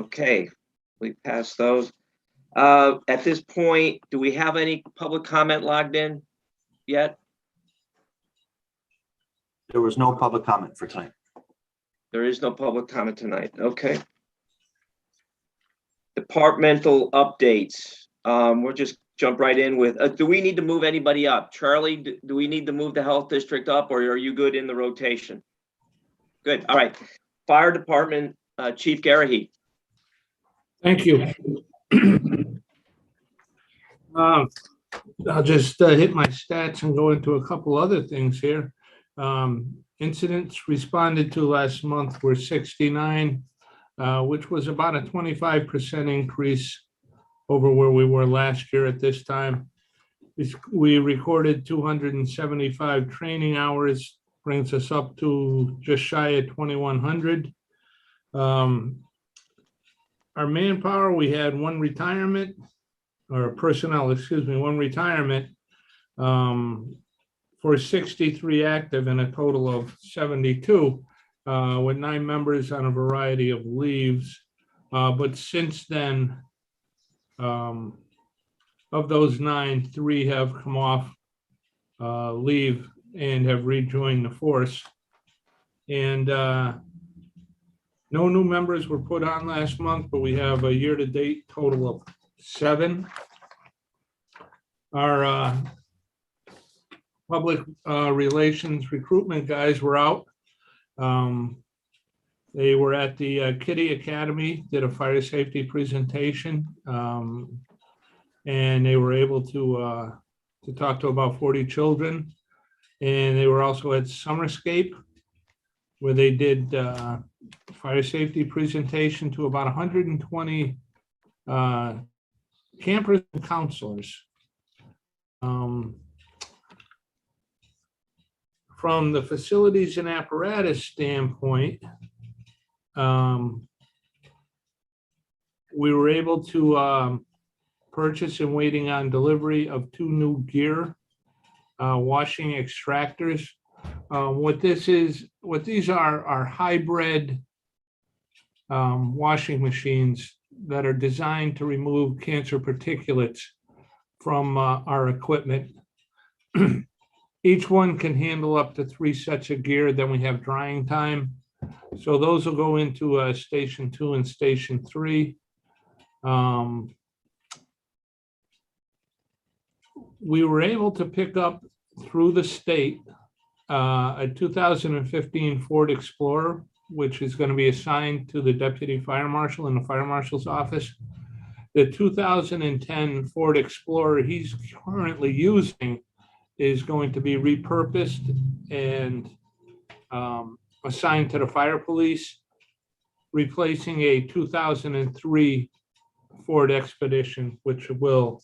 Okay, we passed those. At this point, do we have any public comment logged in yet? There was no public comment for tonight. There is no public comment tonight. Okay. Departmental updates. We'll just jump right in with, do we need to move anybody up? Charlie, do we need to move the health district up, or are you good in the rotation? Good. All right. Fire department, Chief Garahy. Thank you. I'll just hit my stats and go into a couple other things here. Incidents responded to last month were 69, which was about a 25% increase over where we were last year at this time. We recorded 275 training hours, brings us up to just shy of 2,100. Our manpower, we had one retirement, or personnel, excuse me, one retirement for 63 active and a total of 72, with 9 members on a variety of leaves. But since then, of those 9, 3 have come off leave and have rejoined the force. And no new members were put on last month, but we have a year-to-date total of 7. Our public relations recruitment guys were out. They were at the Kitty Academy, did a fire safety presentation, and they were able to talk to about 40 children. And they were also at Summerscape, where they did fire safety presentation to about 120 campers and counselors. From the facilities and apparatus standpoint, we were able to purchase and waiting on delivery of 2 new gear washing extractors. What these are hybrid washing machines that are designed to remove cancer particulates from our equipment. Each one can handle up to 3 sets of gear. Then we have drying time. So those will go into station 2 and station 3. We were able to pick up through the state a 2015 Ford Explorer, which is going to be assigned to the deputy fire marshal in the fire marshal's office. The 2010 Ford Explorer he's currently using is going to be repurposed and assigned to the fire police, replacing a 2003 Ford Expedition, which will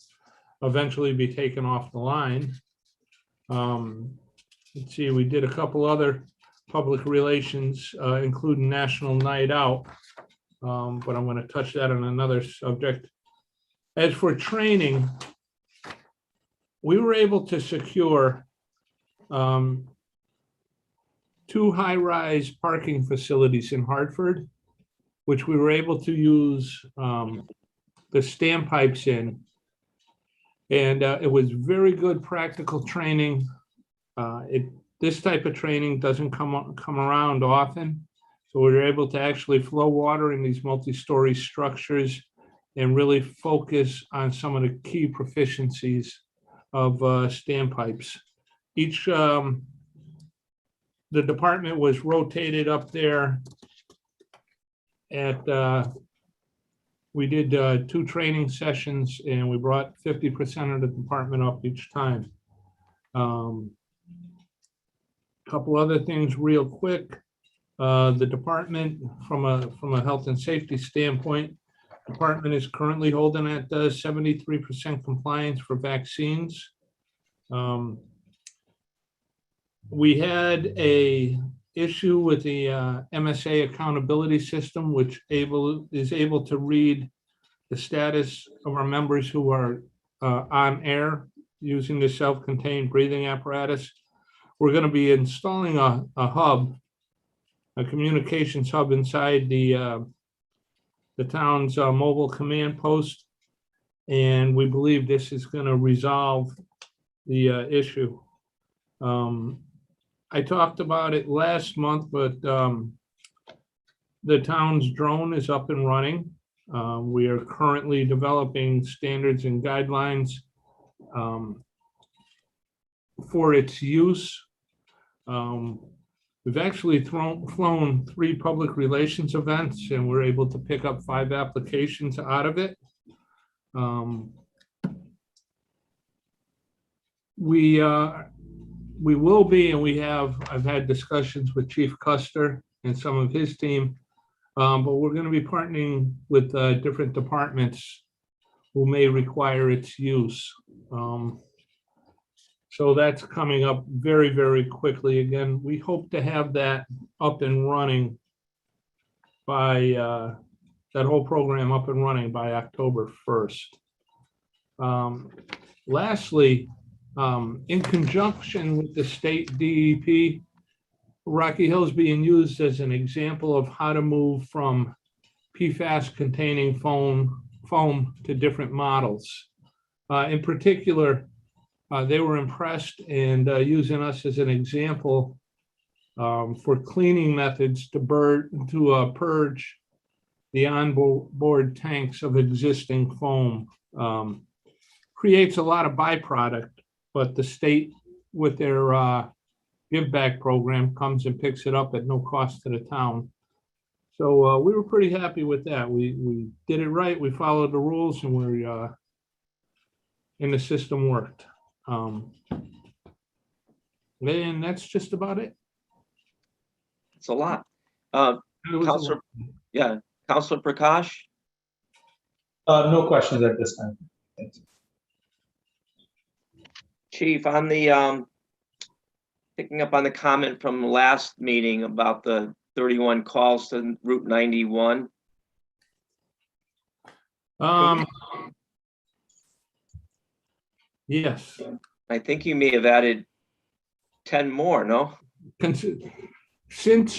eventually be taken off the line. Let's see, we did a couple other public relations, including National Night Out, but I'm going to touch that on another subject. As for training, we were able to secure 2 high-rise parking facilities in Hartford, which we were able to use the standpipes in. And it was very good practical training. This type of training doesn't come around often. So we were able to actually flow water in these multi-story structures and really focus on some of the key proficiencies of standpipes. The department was rotated up there at, we did 2 training sessions, and we brought 50% of the department up each time. Couple other things real quick. The department, from a health and safety standpoint, department is currently holding at 73% compliance for vaccines. We had a issue with the MSA accountability system, which is able to read the status of our members who are on air using the self-contained breathing apparatus. We're going to be installing a hub, a communications hub inside the the town's mobile command post. And we believe this is going to resolve the issue. I talked about it last month, but the town's drone is up and running. We are currently developing standards and guidelines for its use. We've actually flown 3 public relations events, and we're able to pick up 5 applications out of it. We will be, and I've had discussions with Chief Custer and some of his team, but we're going to be partnering with different departments who may require its use. So that's coming up very, very quickly. Again, we hope to have that up and running by that whole program up and running by October 1st. Lastly, in conjunction with the state DEP, Rocky Hill is being used as an example of how to move from PFAS containing foam to different models. In particular, they were impressed and using us as an example for cleaning methods to purge the onboard tanks of existing foam. Creates a lot of byproduct, but the state with their give back program comes and picks it up at no cost to the town. So we were pretty happy with that. We did it right. We followed the rules, and and the system worked. And that's just about it. It's a lot. It was a Councilor, lot. yeah, Councilor Prakash? No questions at this time. Thanks. Chief, on the picking up on the comment from the last meeting about the 31 calls to Route 91. Yes. I think you may have added 10 more, no? Since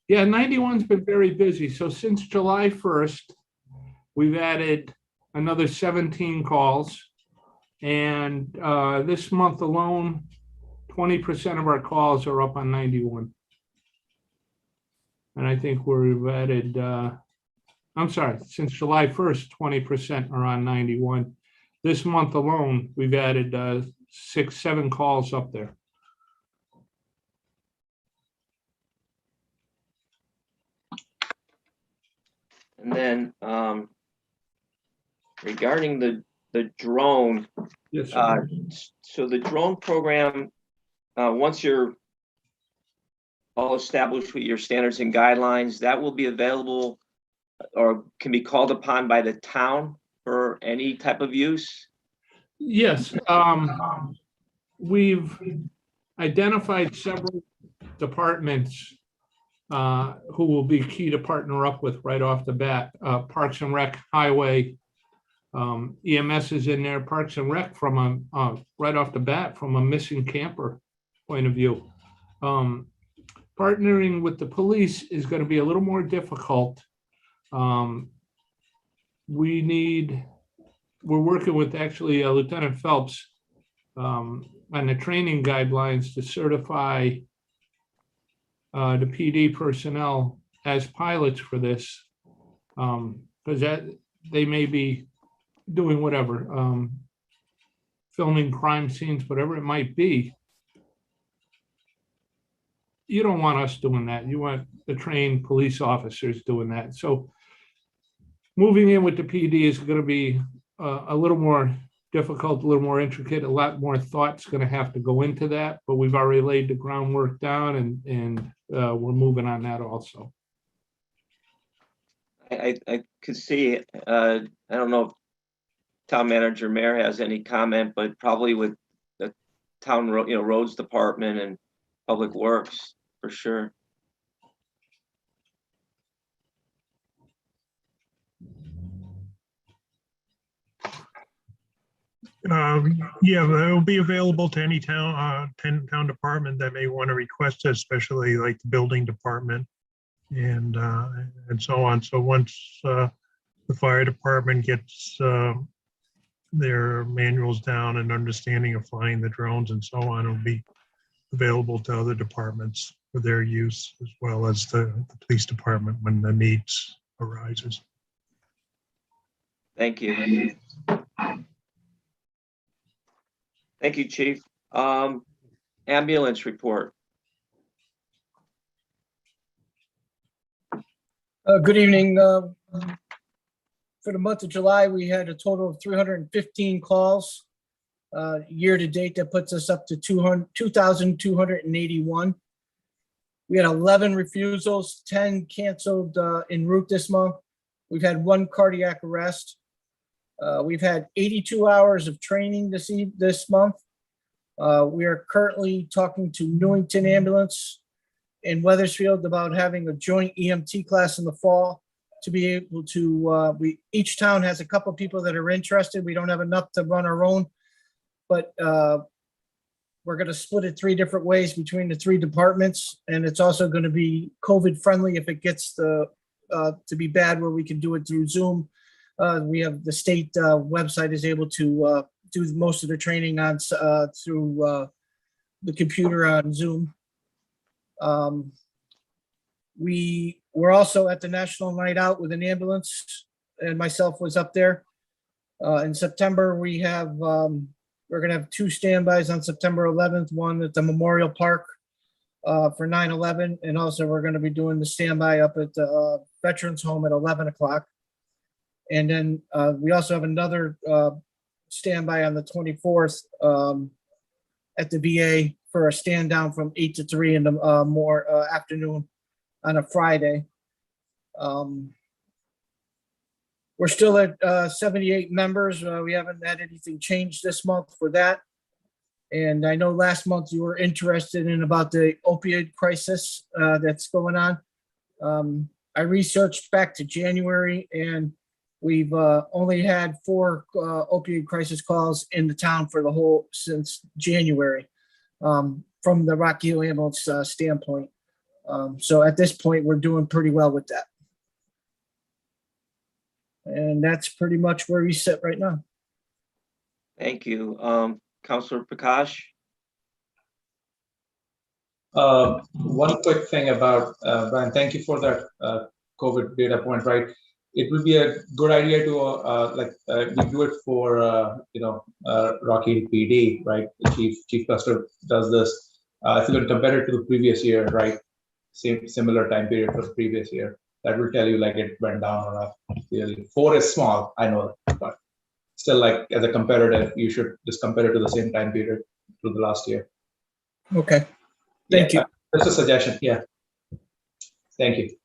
yeah, 91's been very busy. So since July 1st, we've added another 17 calls. And this month alone, 20% of our calls are up on 91. And I think we've added, I'm sorry, since July 1st, 20% are on 91. This month alone, we've added 6-7 calls up there. And then regarding the drone, Yes, sir. so the drone program, once you're all established with your standards and guidelines, that will be available or can be called upon by the town for any type of use? Yes, we've identified several departments who will be key to partner up with right off the bat. Parks and Rec, Highway, EMS is in there, Parks and Rec from right off the bat from a missing camper point of view. Partnering with the police is going to be a little more difficult. We're working with actually Lieutenant Phelps on the training guidelines to certify the PD personnel as pilots for this, because they may be doing whatever, filming crime scenes, whatever it might be. You don't want us doing that. You want the trained police officers doing that. So moving in with the PD is going to be a little more difficult, a little more intricate, a lot more thought's going to have to go into that, but we've already laid the groundwork down and we're moving on that also. I could see, I don't know if town manager mayor has any comment, but probably with the town roads department and public works for sure. Yeah, it'll be available to any town department that may want to request it, especially like the building department. and so on. So once the fire department gets their manuals down and understanding of flying the drones and so on, it'll be available to other departments for their use, as well as the police department when the needs arises. Thank you. Thank you, Chief. Ambulance report. Good evening. For the month of July, we had a total of 315 calls. Year to date, that puts us up to 2,281. We had 11 refusals, 10 canceled en route this month. We've had 1 cardiac arrest. We've had 82 hours of training this month. We are currently talking to Newington Ambulance in Weathersfield about having a joint EMT class in the fall to be able to, each town has a couple of people that are interested. We don't have enough to run our own, but we're going to split it 3 different ways between the 3 departments. And it's also going to be COVID friendly if it gets to be bad, where we can do it through Zoom. We have the state website is able to do most of the training on through the computer on Zoom. We were also at the National Night Out with an ambulance, and myself was up there. In September, we have we're going to have 2 standbys on September 11th, one at the Memorial Park for 9/11, and also we're going to be doing the standby up at the Veterans Home at 11 o'clock. And then we also have another standby on the 24th at the VA for a stand down from 8 to 3 in the afternoon on a Friday. We're still at 78 members. We haven't had anything changed this month for that. And I know last month you were interested in about the opioid crisis that's going on. I researched back to January, and we've only had 4 opioid crisis calls in the town for the whole since January from the Rock Hill Ambulance standpoint. So at this point, we're doing pretty well with that. And that's pretty much where we sit right now. Thank you. Councilor Prakash. One quick thing about, Brian, thank you for that COVID data point, right? It would be a good idea to we do it for Rocky PD, right? The Chief Cluster does this. If you can compare it to the previous year, right? Similar time period for the previous year, that will tell you like it went down or up. Clearly, 4 is small, I know, but still, like as a comparative, you should just compare it to the same time period to the last year. Okay. Thank you. Just a suggestion. Yeah. Thank you.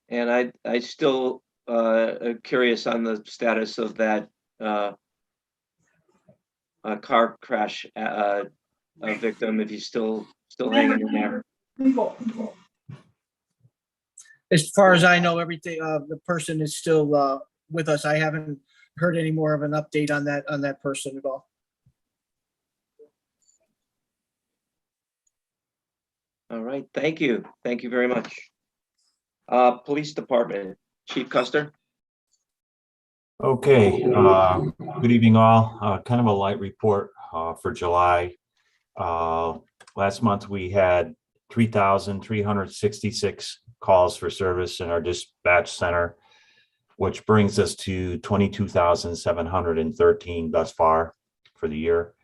And I still curious on the status of that car crash victim, if he's still hanging in there. As far as I know, everything, the person is still with us. I haven't heard any more of an update on that person at all. All right, thank you. Thank you very much. Police Department, Chief Custer. Okay, good evening all. Kind of a light report for July. Last month we had 3,366 calls for service in our dispatch center, which brings us to 22,713 thus far for the year.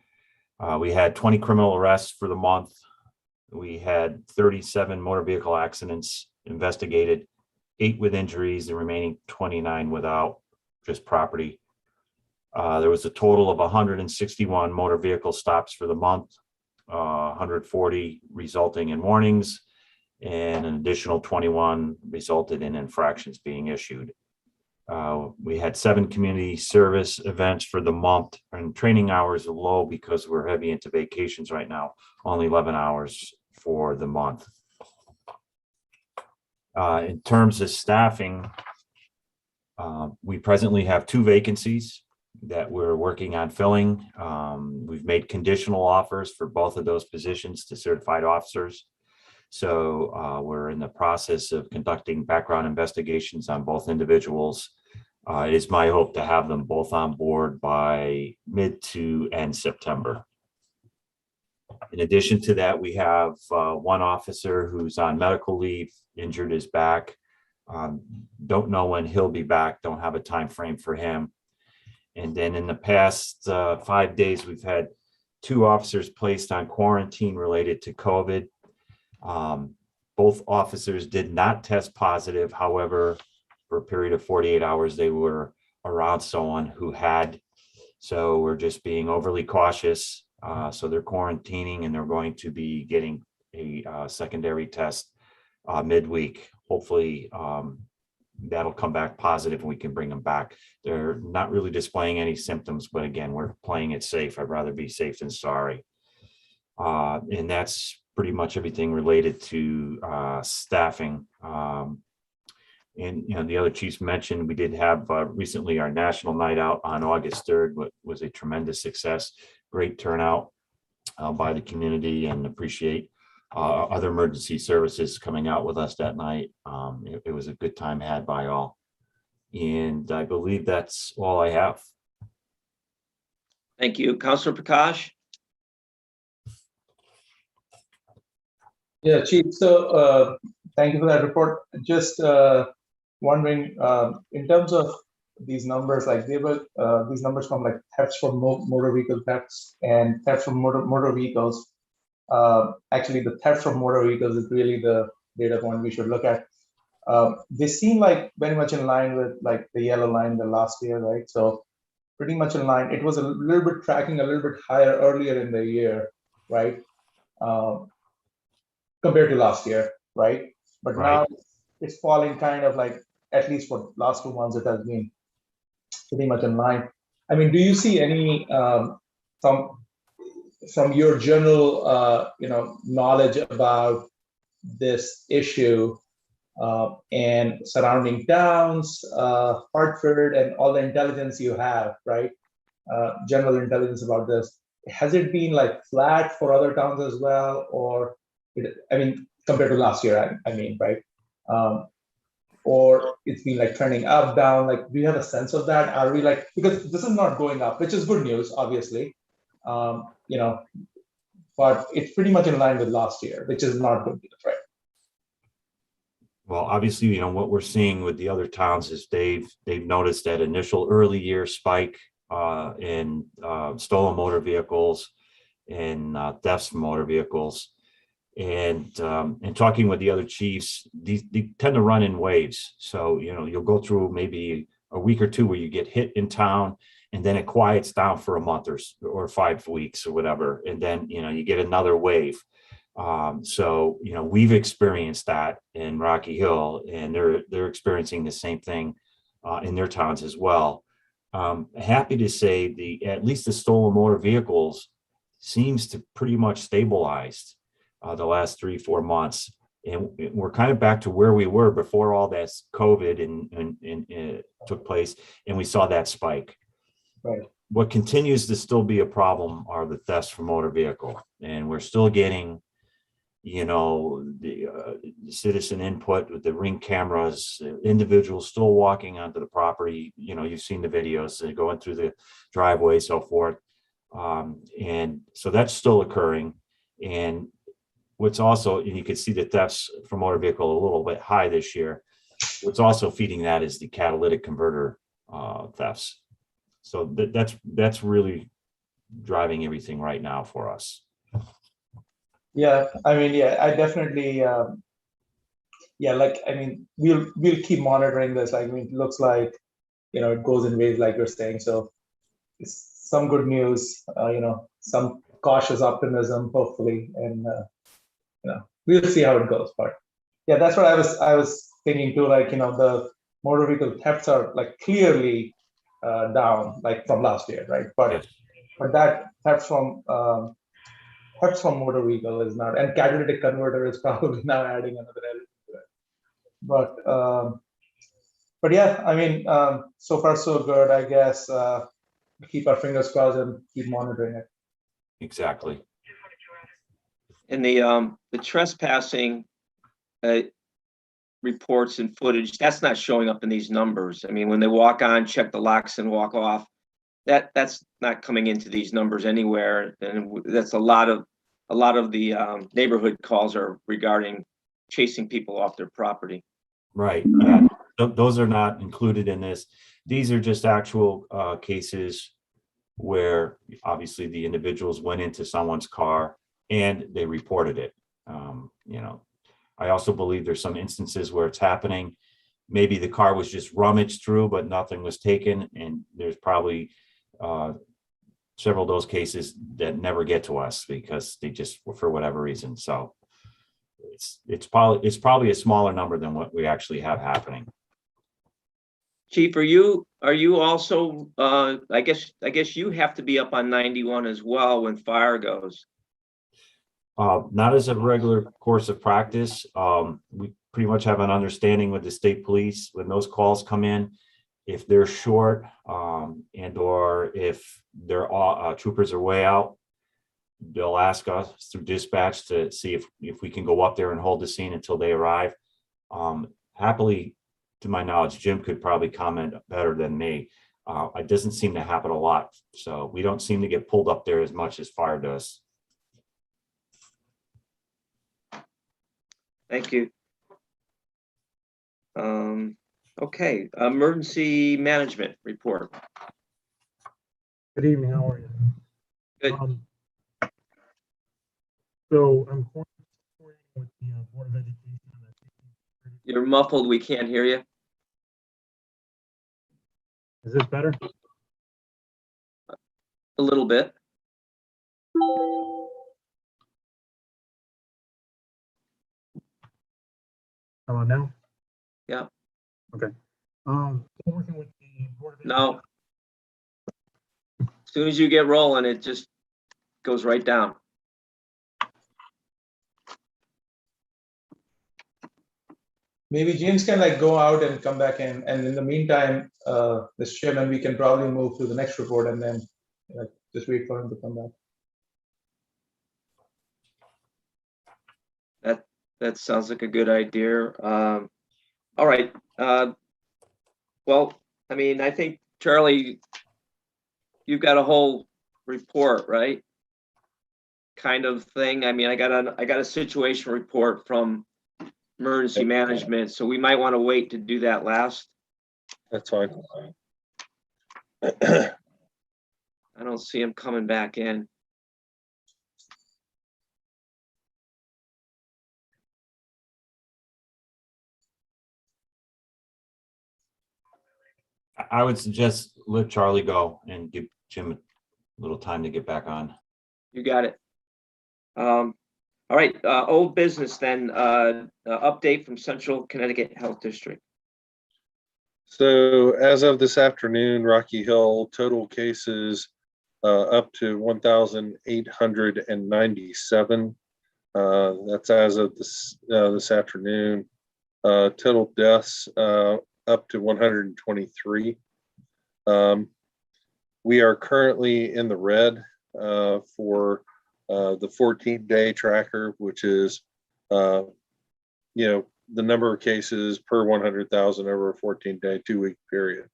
We had 20 criminal arrests for the month. We had 37 motor vehicle accidents investigated, 8 with injuries, the remaining 29 without, just property. There was a total of 161 motor vehicle stops for the month, 140 resulting in warnings, and an additional 21 resulted in infractions being issued. We had 7 community service events for the month, and training hours are low because we're heavy into vacations right now, only 11 hours for the month. In terms of staffing, we presently have 2 vacancies that we're working on filling. We've made conditional offers for both of those positions to certified officers. So we're in the process of conducting background investigations on both individuals. It is my hope to have them both on board by mid to end September. In addition to that, we have one officer who's on medical leave, injured his back. Don't know when he'll be back, don't have a time frame for him. And then in the past 5 days, we've had 2 officers placed on quarantine related to COVID. Both officers did not test positive. However, for a period of 48 hours, they were around someone who had. So we're just being overly cautious. So they're quarantining and they're going to be getting a secondary test midweek. Hopefully that'll come back positive and we can bring them back. They're not really displaying any symptoms, but again, we're playing it safe. I'd rather be safe than sorry. And that's pretty much everything related to staffing. And the other chiefs mentioned, we did have recently our national night out on August 3rd, which was a tremendous success. Great turnout by the community, and appreciate other emergency services coming out with us that night. It was a good time had by all. And I believe that's all I have. Thank you. Councilor Prakash? Yeah, Chief. So thank you for that report. Just wondering, in terms of these numbers, like they were these numbers from like thefts from motor vehicle thefts and thefts from motor vehicles. Actually, the theft from motor vehicles is really the data point we should look at. They seem like very much in line with like the yellow line the last year, right? So pretty much in line. It was a little bit tracking a little bit higher earlier in the year, right? Compared to last year, right? But Right. now it's falling kind of like, at least for last 2 months, it has been pretty much in line. I mean, do you see any from your general knowledge about this issue and surrounding towns, Hartford, and all the intelligence you have, right? General intelligence about this. Has it been like flat for other towns as well, or I mean, compared to last year, I mean, right? Or it's been like trending up, down, like, do you have a sense of that? Are we like, because this is not going up, which is good news, obviously, but it's pretty much in line with last year, which is not good news, right? Well, obviously, what we're seeing with the other towns is they've noticed that initial early year spike in stolen motor vehicles and thefts from motor vehicles. And talking with the other chiefs, they tend to run in waves. So, you'll go through maybe a week or two where you get hit in town, and then it quiets down for a month or 5 weeks or whatever. And then, you get another wave. So, we've experienced that in Rocky Hill, and they're experiencing the same thing in their towns as well. Happy to say at least the stolen motor vehicles seems to pretty much stabilized the last 3-4 months, and we're kind of back to where we were before all that COVID and took place, and we saw that spike. Right. What continues to still be a problem are the thefts from motor vehicle, and we're still getting, the citizen input with the Ring cameras, individuals still walking onto the property. You've seen the videos, they're going through the driveway, so forth, and so that's still occurring. And what's also, and you can see the thefts from motor vehicle a little bit high this year. What's also feeding that is the catalytic converter thefts. So that's really driving everything right now for us. Yeah, I mean, yeah, I definitely, we'll keep monitoring this. Like, I mean, it looks like, it goes in waves, like you're saying. So it's some good news, some cautious optimism, hopefully, and we'll see how it goes. But yeah, that's what I was thinking too. Like, the motor vehicle thefts are like clearly down, like from last year, right? But Yes. but that thefts from motor vehicle is not, and catalytic converter is probably now adding another element to it. But yeah, I mean, so far so good, I guess. Keep our fingers crossed and keep monitoring it. Exactly. And the trespassing, reports and footage, that's not showing up in these numbers. I mean, when they walk on, check the locks and walk off, that's not coming into these numbers anywhere. And that's a lot of the neighborhood calls are regarding chasing people off their property. Right, yeah, those are not included in this. These are just actual cases where obviously the individuals went into someone's car and they reported it. You know, I also believe there's some instances where it's happening. Maybe the car was just rummaged through, but nothing was taken, and there's probably several of those cases that never get to us because they just, for whatever reason. So it's probably a smaller number than what we actually have happening. Chief, are you also, I guess you have to be up on 91 as well when fire goes. Not as a regular course of practice. We pretty much have an understanding with the state police when those calls come in, if they're short and or if their troopers are way out, they'll ask us through dispatch to see if we can go up there and hold the scene until they arrive. Happily, to my knowledge, Jim could probably comment better than me. It doesn't seem to happen a lot. So we don't seem to get pulled up there as much as fire does. Thank you. Okay, emergency management report. Good evening, how are you? Good. So I'm coordinating with the Board of Education. You're muffled, we can't hear you. Is this better? A little bit. How about now? Yeah. Okay. Working with the Board of Education. No. As soon as you get rolling, it just goes right down. Maybe James can like go out and come back in, and in the meantime, Mr. Chairman, we can probably move to the next report and then like just wait for him to come back. That sounds like a good idea. All right. Well, I mean, I think Charlie, you've got a whole report, right? Kind of thing. I mean, I got a situation report from emergency management, so we might want to wait to do that last. That's fine. I don't see him coming back in. I would suggest let Charlie go and give Jim a little time to get back on. You got it. All right, old business then, update from Central Connecticut Health District. So as of this afternoon, Rocky Hill total cases up to 1,897. That's as of this afternoon. Total deaths up to 123. We are currently in the red for the 14-day tracker, which is the number of cases per 100,000 over a 14-day 2-week period.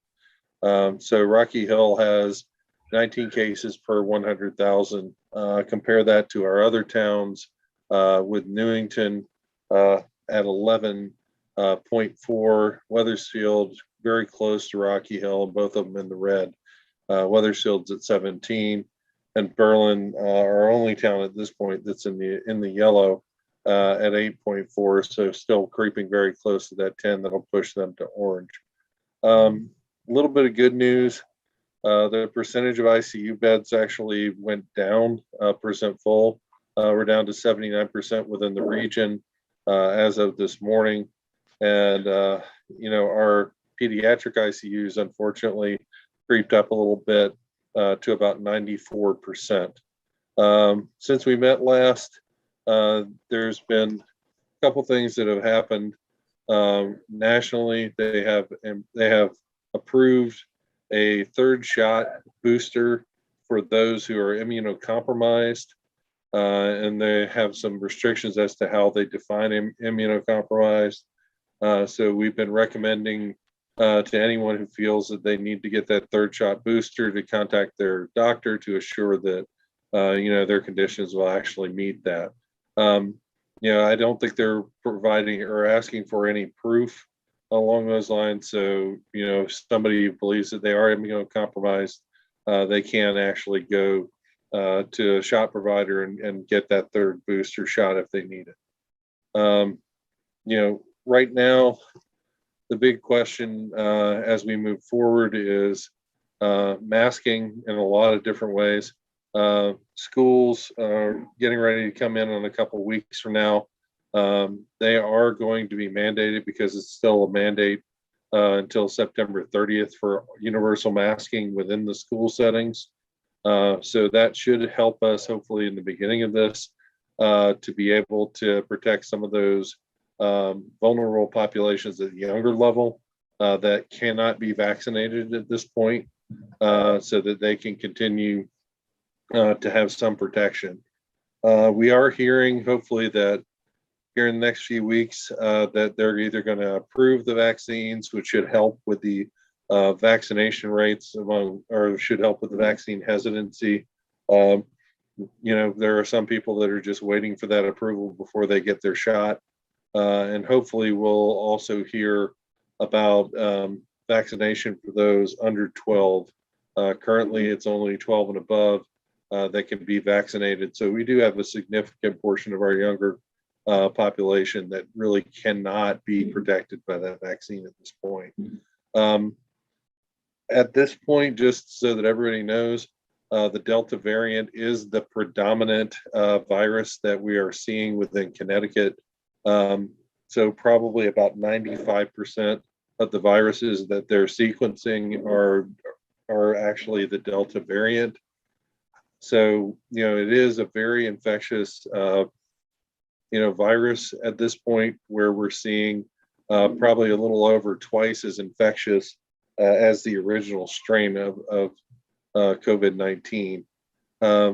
So Rocky Hill has 19 cases per 100,000. Compare that to our other towns, with Newington at 11.4, Weathersfield very close to Rocky Hill, both of them in the red. Weathersfield's at 17, and Berlin, our only town at this point that's in the yellow, at 8.4, so still creeping very close to that 10 that'll push them to orange. A little bit of good news, the percentage of ICU beds actually went down, percent full. We're down to 79% within the region as of this morning. And, our pediatric ICUs unfortunately creeped up a little bit to about 94%. Since we met last, there's been a couple things that have happened nationally. They have approved a 3rd shot booster for those who are immunocompromised. and they have some restrictions as to how they define immunocompromised. So we've been recommending to anyone who feels that they need to get that third shot booster to contact their doctor to assure that their conditions will actually meet that. I don't think they're providing or asking for any proof along those lines. So, if somebody believes that they are immunocompromised, they can actually go to a shot provider and get that third booster shot if they need it. Right now, the big question as we move forward is masking in a lot of different ways. Schools are getting ready to come in a couple of weeks from now. They are going to be mandated because it's still a mandate until September 30th for universal masking within the school settings. So that should help us hopefully in the beginning of this to be able to protect some of those vulnerable populations at the younger level that cannot be vaccinated at this point, so that they can continue to have some protection. We are hearing hopefully that here in the next few weeks that they're either going to approve the vaccines, which should help with the vaccination rates or should help with the vaccine hesitancy. There are some people that are just waiting for that approval before they get their shot. And hopefully we'll also hear about vaccination for those under 12. Currently, it's only 12 and above that can be vaccinated. So we do have a significant portion of our younger population that really cannot be protected by that vaccine at this point. At this point, just so that everybody knows, the Delta variant is the predominant virus that we are seeing within Connecticut. So probably about 95% of the viruses that they're sequencing are actually the Delta variant. So, it is a very infectious, virus at this point, where we're seeing probably a little over twice as infectious as the original strain of COVID-19.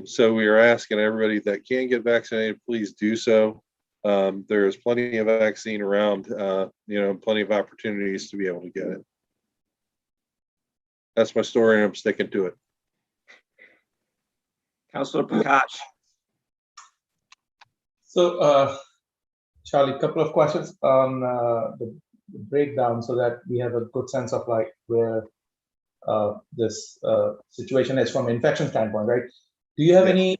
So we are asking everybody that can get vaccinated, please do so. There is plenty of vaccine around, plenty of opportunities to be able to get it. That's my story, and I'm sticking to it. Councilor Prakash. So, Charlie, a couple of questions on the breakdown so that we have a good sense of where this situation is from an infection standpoint, right? Do you have any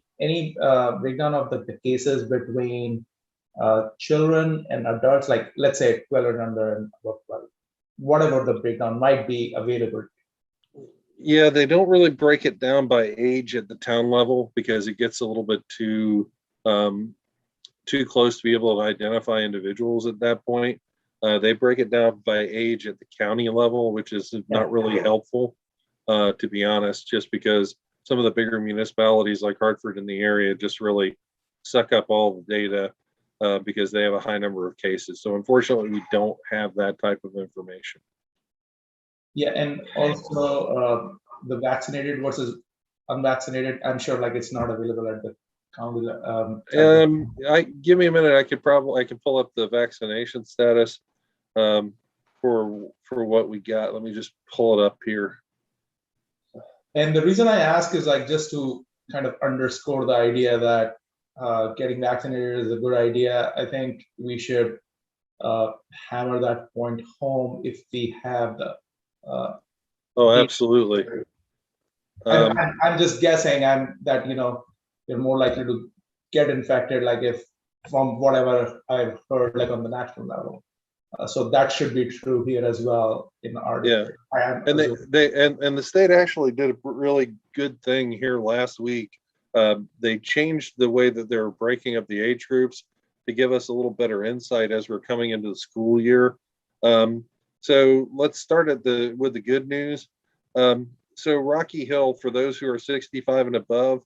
breakdown of the cases between children and adults, like let's say 12 and under and above 12, whatever the breakdown might be available? Yeah, they don't really break it down by age at the town level because it gets a little bit too close to be able to identify individuals at that point. They break it down by age at the county level, which is not really helpful, to be honest, just because some of the bigger municipalities like Hartford in the area just really suck up all the data because they have a high number of cases. So unfortunately, we don't have that type of information. Yeah, and also the vaccinated versus unvaccinated, I'm sure it's not available at the county. Give me a minute. I can pull up the vaccination status for what we got. Let me just pull it up here. And the reason I ask is just to kind of underscore the idea that getting vaccinated is a good idea. I think we should hammer that point home if we have the. Absolutely. I'm just guessing that you're more likely to get infected, if from whatever I've heard, on the national level. So that should be true here as well in our district. And the state actually did a really good thing here last week. They changed the way that they're breaking up the age groups to give us a little better insight as we're coming into the school year. So let's start with the good news. So Rocky Hill, for those who are 65 and above,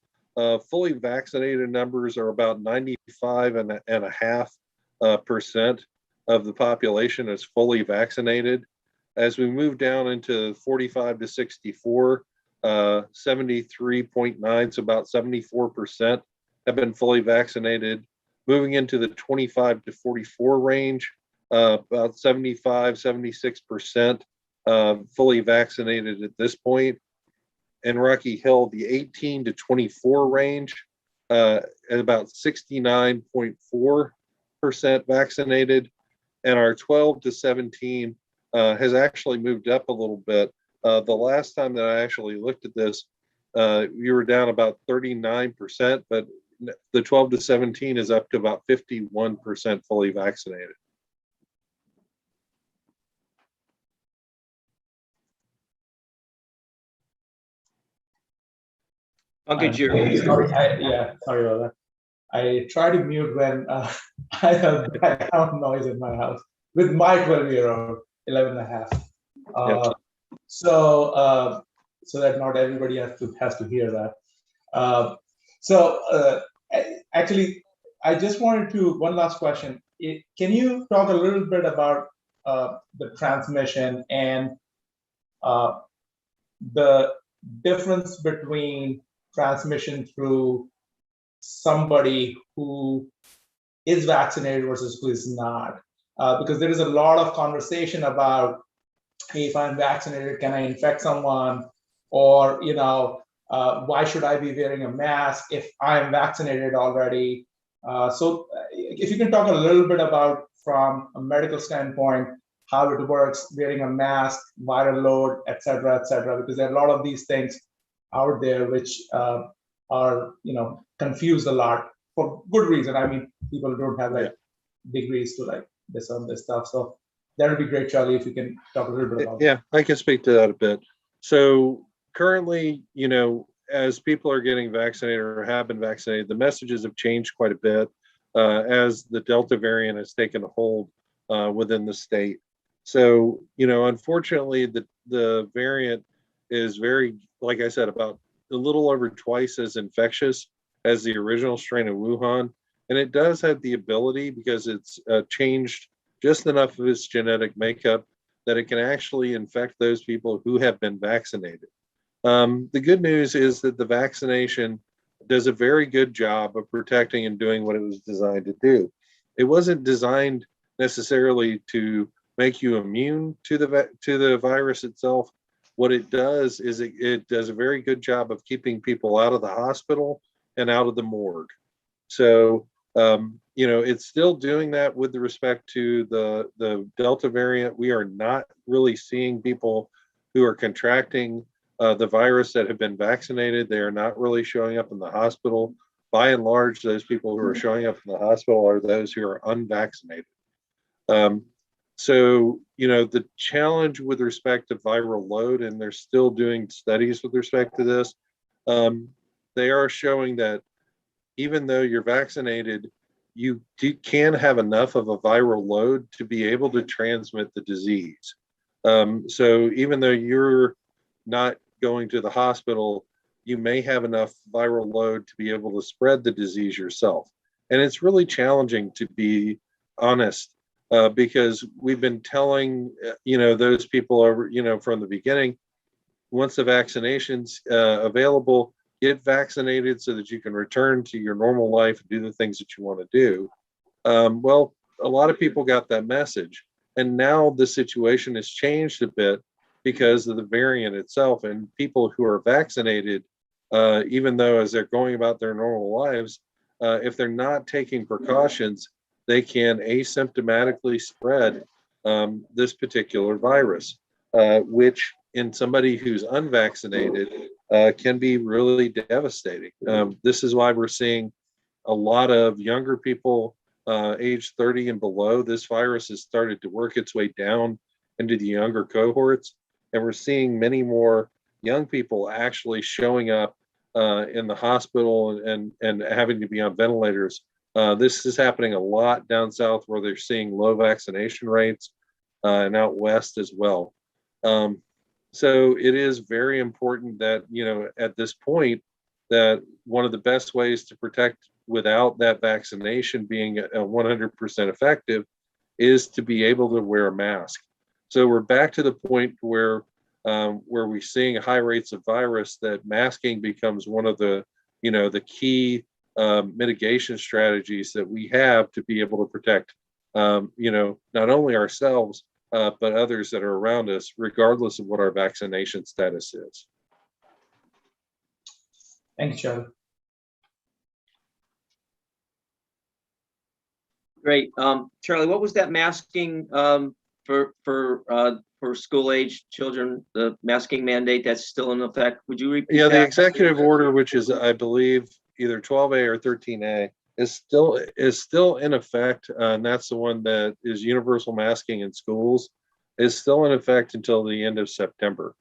fully vaccinated numbers are about 95.5% of the population is fully vaccinated. As we move down into 45 to 64, 73.9, so about 74% have been fully vaccinated. Moving into the 25 to 44 range, about 75, 76% fully vaccinated at this point. In Rocky Hill, the 18 to 24 range, at about 69.4% vaccinated. And our 12 to 17 has actually moved up a little bit. The last time that I actually looked at this, we were down about 39%, but the 12 to 17 is up to about 51% fully vaccinated. Okay, Jerry. Sorry, sorry about that. I try to mute when I have background noise in my house with my 12-year-old, 11 and a half. So that not everybody has to hear that. Actually, I just wanted to, one last question. Can you talk a little bit about the transmission and the difference between transmission through somebody who is vaccinated versus who is not? Because there is a lot of conversation about, hey, if I'm vaccinated, can I infect someone? Or, why should I be wearing a mask if I'm vaccinated already? So if you can talk a little bit about, from a medical standpoint, how it works, wearing a mask, viral load, et cetera, because there are a lot of these things out there which are, confused a lot for good reason. I mean, people don't have degrees to discern this stuff. So that would be great, Charlie, if you can talk a little bit about that. Yeah, I can speak to that a bit. So currently, as people are getting vaccinated or have been vaccinated, the messages have changed quite a bit as the Delta variant has taken a hold within the state. So, unfortunately, the variant is very, like I said, about a little over twice as infectious as the original strain of Wuhan. And it does have the ability, because it's changed just enough of its genetic makeup, that it can actually infect those people who have been vaccinated. The good news is that the vaccination does a very good job of protecting and doing what it was designed to do. It wasn't designed necessarily to make you immune to the virus itself. What it does is it does a very good job of keeping people out of the hospital and out of the morgue. So, it's still doing that with respect to the Delta variant. We are not really seeing people who are contracting the virus that have been vaccinated. They are not really showing up in the hospital. By and large, those people who are showing up in the hospital are those who are unvaccinated. So, the challenge with respect to viral load, and they're still doing studies with respect to this, they are showing that even though you're vaccinated, you can have enough of a viral load to be able to transmit the disease. So even though you're not going to the hospital, you may have enough viral load to be able to spread the disease yourself. And it's really challenging, to be honest, because we've been telling, those people over, from the beginning, once the vaccination's available, get vaccinated so that you can return to your normal life and do the things that you want to do. Well, a lot of people got that message. And now the situation has changed a bit because of the variant itself. And people who are vaccinated, even though as they're going about their normal lives, if they're not taking precautions, they can asymptomatically spread this particular virus, which in somebody who's unvaccinated can be really devastating. This is why we're seeing a lot of younger people age 30 and below. This virus has started to work its way down into the younger cohorts. And we're seeing many more young people actually showing up in the hospital and having to be on ventilators. This is happening a lot down south, where they're seeing low vaccination rates, and out west as well. So it is very important that, at this point, that one of the best ways to protect without that vaccination being 100% effective is to be able to wear a mask. So we're back to the point where we're seeing high rates of virus, that masking becomes one of the, the key mitigation strategies that we have to be able to protect, not only ourselves, but others that are around us, regardless of what our vaccination status is. Thank you, Charlie. Great. Charlie, what was that masking for school age children, the masking mandate that's still in effect? Would you repeat Yeah, the that? executive order, which is, I believe, either 12A or 13A, is still in effect. And that's the one that is universal masking in schools, is still in effect until the end of September.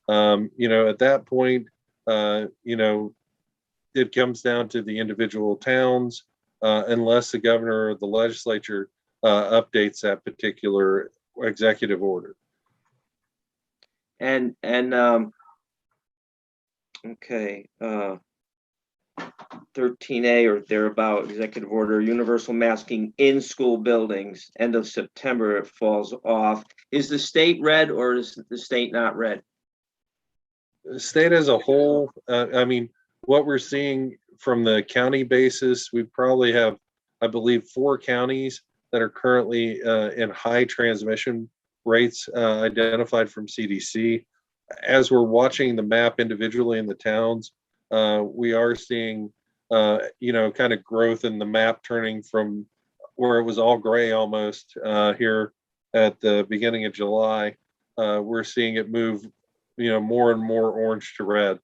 At that point, it comes down to the individual towns, unless the governor or the legislature updates that particular executive order. And okay, 13A or thereabout, executive order, universal masking in school buildings, end of September, it falls off. Is the state red or is the state not red? The state as a whole, what we're seeing from the county basis, we probably have, I believe, 4 counties that are currently in high transmission rates identified from CDC. As we're watching the map individually in the towns, we are seeing, kind of growth in the map, turning from where it was all gray almost here at the beginning of July. We're seeing it move, more and more orange to red.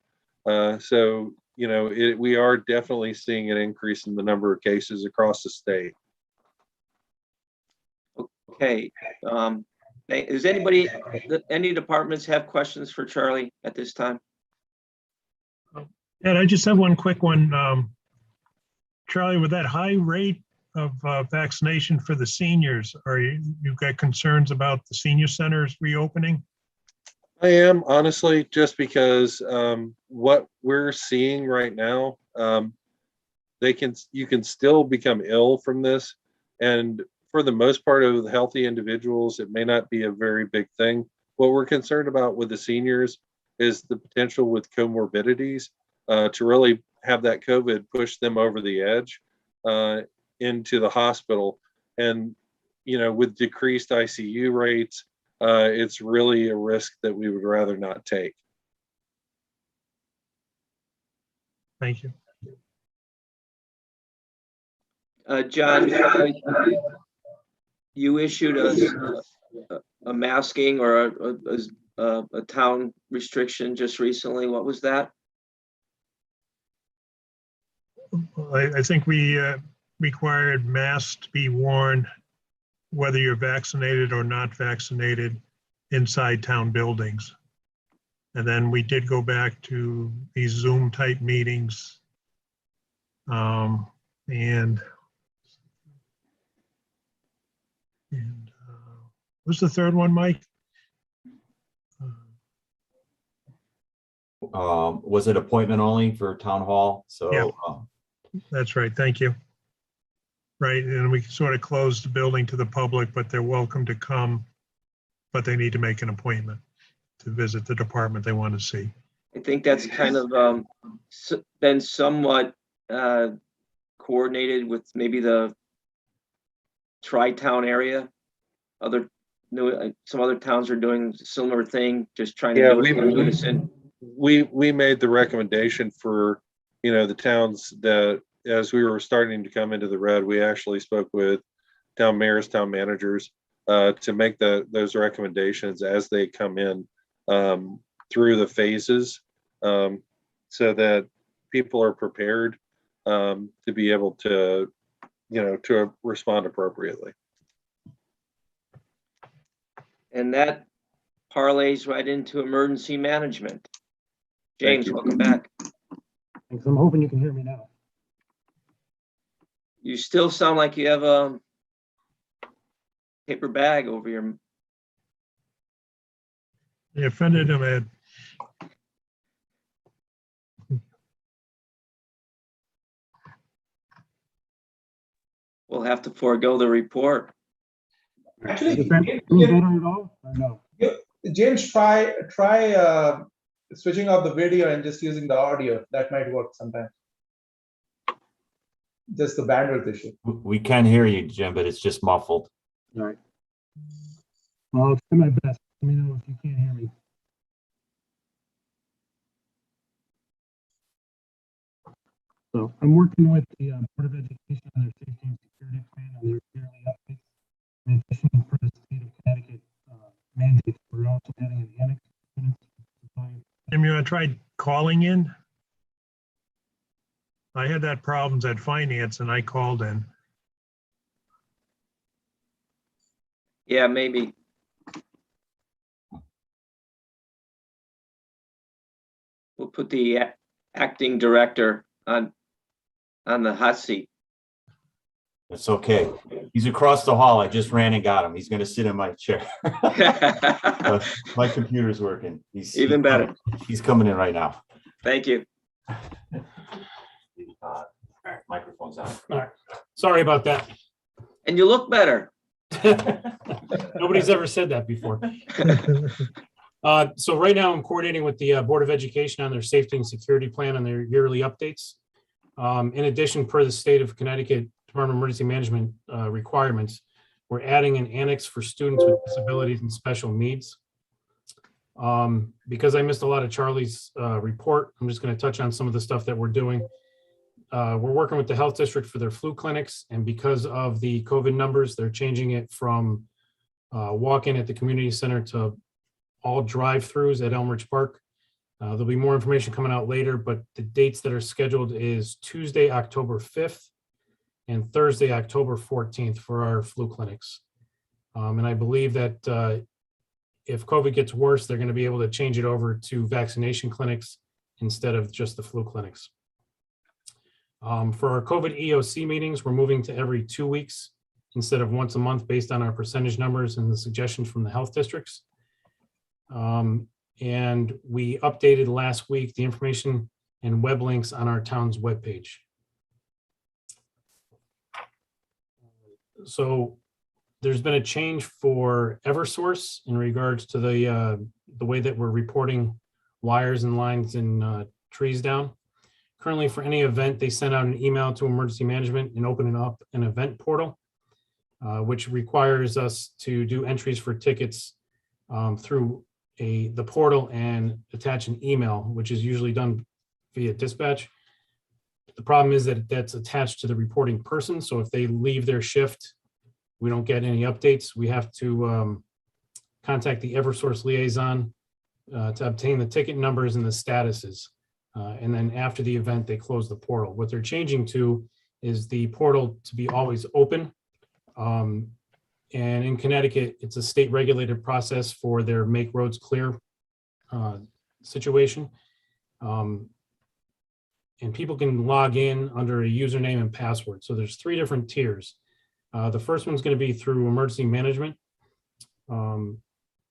We are definitely seeing an increase in the number of cases across the state. Okay. Does any departments have questions for Charlie at this time? And I just have one quick one. Charlie, with that high rate of vaccination for the seniors, you've got concerns about the senior centers reopening? I am, honestly, just because what we're seeing right now, you can still become ill from this. And for the most part of the healthy individuals, it may not be a very big thing. What we're concerned about with the seniors is the potential with comorbidities to really have that COVID push them over the edge into the hospital. And, with decreased ICU rates, it's really a risk that we would rather not take. Thank you. John, you issued a masking or a town restriction just recently. What was that? I think we required masks to be worn whether you're vaccinated or not vaccinated inside town buildings. And then we did go back to these Zoom type meetings. What's the third one, Mike? Was it appointment only for town hall? So Yeah. That's right. Thank you. Right. And we sort of closed the building to the public, but they're welcome to come, but they need to make an appointment to visit the department they want to see. I think that's kind of been somewhat coordinated with maybe the tri-town area. Some other towns are doing a similar thing, just trying to do it in unison. We made the recommendation for, the towns that, as we were starting to come into the red, we actually spoke with town mayors, town managers to make those recommendations as they come in through the phases, so that people are prepared to be able to, to respond appropriately. And that parlays right into emergency management. James, welcome back. Thanks. I'm hoping you can hear me now. You still sound like you have a paper bag over your. You offended him, Ed. We'll have to forego the report. Actually, Is that any better at all? Or no? James, try switching off the video and just using the audio. That might work sometimes. just the bandwidth issue. We can hear you, Jim, but it's just muffled. All right. Well, I'll try my best. Let me know if you can't hear me. So I'm working with the Board of Education on their safety and security plan and their yearly updates. In addition, for the state of Connecticut mandates, we're also adding an annex. Jim, you tried calling in? I had that problems at finance and I called in. Yeah, maybe. We'll put the acting director on the hot seat. It's okay. He's across the hall. I just ran and got him. He's going to sit in my chair. My computer's working. Even better. He's coming in right now. Thank you. All right, microphone's on. All right. Sorry about that. And you look better. Nobody's ever said that before. So right now I'm coordinating with the Board of Education on their safety and security plan and their yearly updates. In addition, per the state of Connecticut Department of Emergency Management requirements, we're adding an annex for students with disabilities and special needs. Because I missed a lot of Charlie's report, I'm just going to touch on some of the stuff that we're doing. We're working with the health district for their flu clinics, and because of the COVID numbers, they're changing it from walk-in at the community center to all drive-throughs at Elmridge Park. There'll be more information coming out later, but the dates that are scheduled is Tuesday, October 5th and Thursday, October 14th for our flu clinics. And I believe that if COVID gets worse, they're going to be able to change it over to vaccination clinics instead of just the flu clinics. For our COVID EOC meetings, we're moving to every 2 weeks instead of once a month based on our percentage numbers and the suggestions from the health districts. And we updated last week the information and web links on our town's webpage. So there's been a change for Eversource in regards to the way that we're reporting wires and lines and trees down. Currently, for any event, they send out an email to emergency management and open up an event portal, which requires us to do entries for tickets through the portal and attach an email, which is usually done via dispatch. The problem is that that's attached to the reporting person. So if they leave their shift, we don't get any updates. We have to contact the Eversource liaison to obtain the ticket numbers and the statuses. And then after the event, they close the portal. What they're changing to is the portal to be always open. And in Connecticut, it's a state regulated process for their Make Roads Clear situation. And people can log in under a username and password. So there's 3 different tiers. The first one's going to be through emergency management. And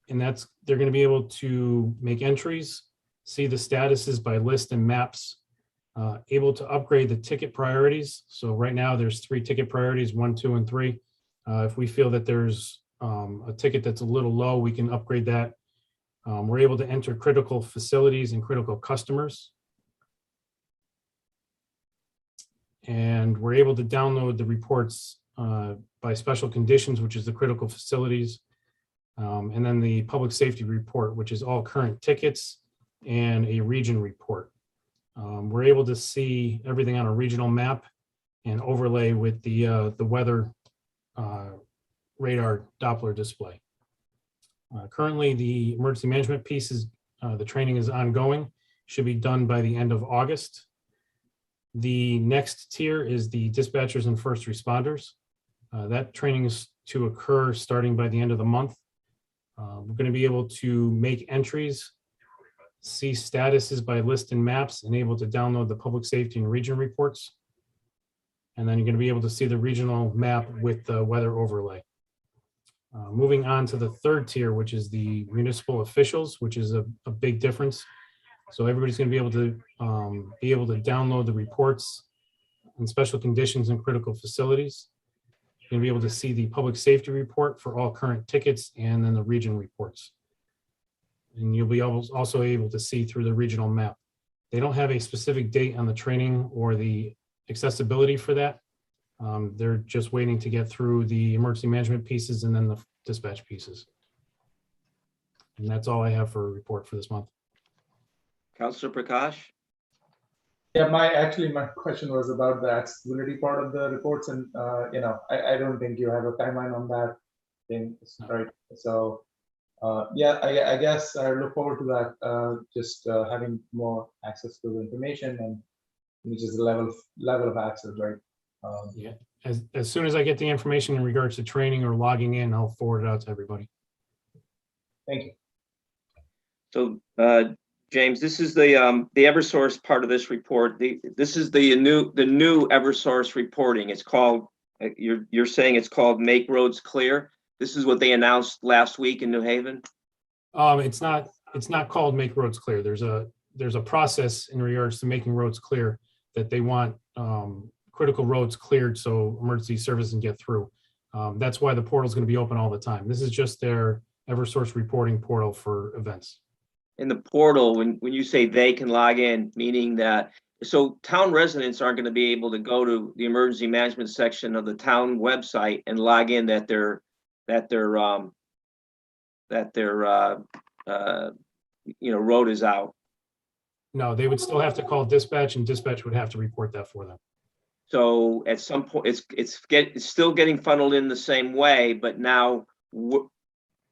they're going to be able to make entries, see the statuses by list and maps, able to upgrade the ticket priorities. So right now there's 3 ticket priorities, 1, 2, and 3. If we feel that there's a ticket that's a little low, we can upgrade that. We're able to enter critical facilities and critical customers. And we're able to download the reports by special conditions, which is the critical facilities. And then the public safety report, which is all current tickets and a region report. We're able to see everything on a regional map and overlay with the weather radar Doppler display. Currently, the emergency management piece is, the training is ongoing, should be done by the end of August. The next tier is the dispatchers and first responders. That training is to occur starting by the end of the month. We're going to be able to make entries, see statuses by list and maps, and able to download the public safety and region reports. And then you're going to be able to see the regional map with the weather overlay. Moving on to the 3rd tier, which is the municipal officials, which is a big difference. So everybody's going to be able to download the reports and special conditions and critical facilities. You're going to be able to see the public safety report for all current tickets and then the region reports. And you'll be also able to see through the regional map. They don't have a specific date on the training or the accessibility for that, They're just waiting to get through the emergency management pieces and then the dispatch pieces. And that's all I have for a report for this month. Counselor Prakash? Yeah, my question was about the accessibility part of the reports, and I don't think you have a timeline on that thing, right? So yeah, I guess I look forward to that. Just having more access to the information, and which is the level of access, right? Yeah, as soon as I get the information in regards to training or logging in, I'll forward it out to everybody. Thank you. So, James, this is the Eversource part of this report. This is the new Eversource reporting. It's called, you're saying it's called Make Roads Clear. This is what they announced last week in New Haven. It's not called Make Roads Clear. There's a process in regards to making roads clear that they want critical roads cleared so emergency services can get through. That's why the portal is going to be open all the time. This is just their Eversource reporting portal for events. In the portal, when you say they can log in, meaning that, so town residents aren't going to be able to go to the emergency management section of the town website and log in that their road is out. No, they would still have to call dispatch, and dispatch would have to report that for them. So at some point, it's still getting funneled in the same way, but now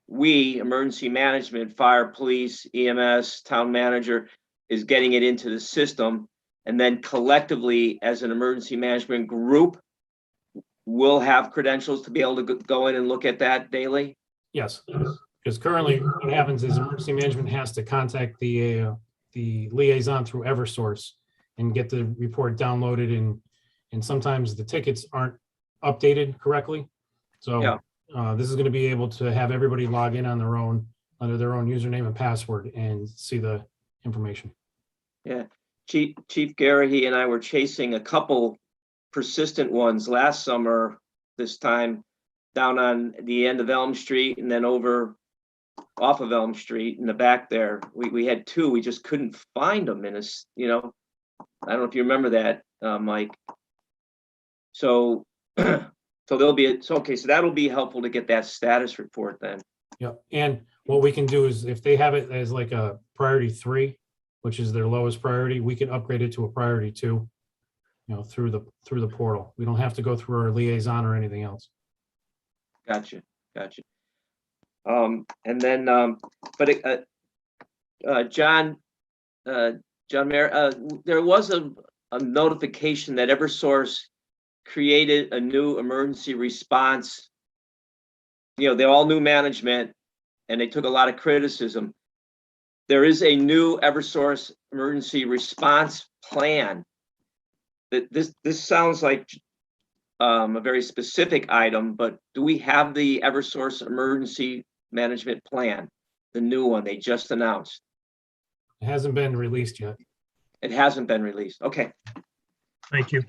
we, emergency management, fire, police, EMS, town manager, is getting it into the system. And then collectively, as an emergency management group, we'll have credentials to be able to go in and look at that daily? Yes, because currently what happens is emergency management has to contact the liaison through Eversource and get the report downloaded, and sometimes the tickets aren't updated correctly. So Yeah. This is going to be able to have everybody log in on their own, under their own username and password, and see the information. Yeah, Chief Garrahy and I were chasing a couple persistent ones last summer, this time down on the end of Elm Street and then over off of Elm Street in the back there. We had two, we just couldn't find them in a, I don't know if you remember that, Mike. So, so that'll be helpful to get that status report then. Yeah, and what we can do is if they have it as like a priority 3, which is their lowest priority, we can upgrade it to a priority 2, through the portal. We don't have to go through our liaison or anything else. Gotcha. And then, John Mayer, there was a notification that Eversource created a new emergency response. They're all new management and they took a lot of criticism. There is a new Eversource emergency response plan. This sounds like a very specific item, but do we have the Eversource emergency management plan, the new one they just announced? It hasn't been released yet. It hasn't been released. Okay. Thank you.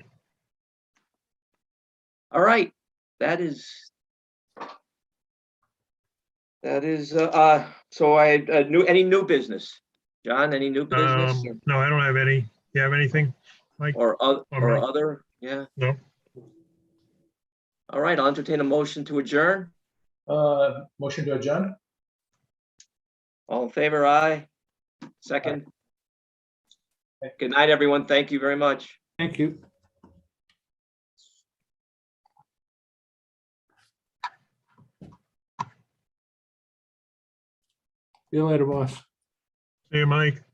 All right. That is so I any new business? John, any new business? No, I don't have any. You have anything, Mike? Or Mike? other? Yeah. No. All right, I'll entertain a motion to adjourn. Motion to adjourn. All in favor, aye. Second. Good night, everyone. Thank you very much. Thank you. See you later, boss. See you, Mike.